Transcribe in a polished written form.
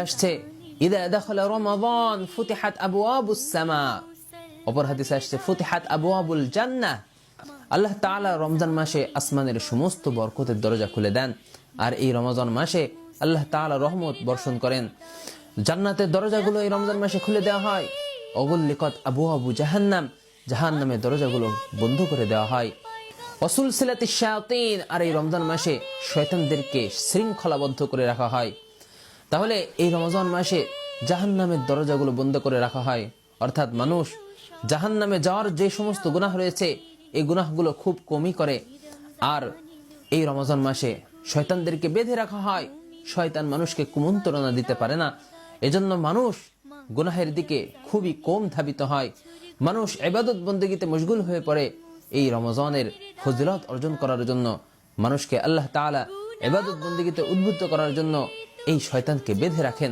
আসছে ইদা দাখালা রমাদান ফুতিহাত আবওয়াবুস সামা, অপর হাদিসে আসছে ফুতিহাত আবওয়াবুল জান্নাহ। আল্লাহ তাআলা রমজান মাসে আসমানের সমস্ত বরকতের দরজা খুলে দেন, আর এই রমজান মাসে আল্লাহ তাআলা রহমত বর্ষণ করেন। জান্নাতের দরজাগুলো এই রমজান মাসে খুলে দেওয়া হয়। অগুল্লিকাত আবওয়াবু জাহান্নাম, জাহান্নামের দরজাগুলো বন্ধ করে দেওয়া হয়। ওয়াসুলসিলাতিশ শায়াতিন, আর এই রমজান মাসে শয়তানদেরকে শৃঙ্খলাবদ্ধ করে রাখা হয়। তাহলে এই রমজান মাসে জাহান্নামের দরজাগুলো বন্ধ করে রাখা হয়, অর্থাৎ মানুষ জাহান্নামে যাওয়ার যে সমস্ত গুনাহ রয়েছে এই গুনাহগুলো খুব কমই করে। আর এই রমজান মাসে শয়তানদেরকে বেঁধে রাখা হয়, শয়তান মানুষকে কুমন্ত্রণা দিতে পারে না। এজন্য মানুষ গুনাহের দিকে খুবই কম ধাবিত হয়, মানুষ ইবাদত বন্দেগীতে মশগুল হয়ে পড়ে। এই রমজানের ফজিলত অর্জন করার জন্য মানুষকে আল্লাহ তাআলা ইবাদত বন্দেগীতে উদ্বুদ্ধ করার জন্য এই শয়তানকে বেঁধে রাখেন।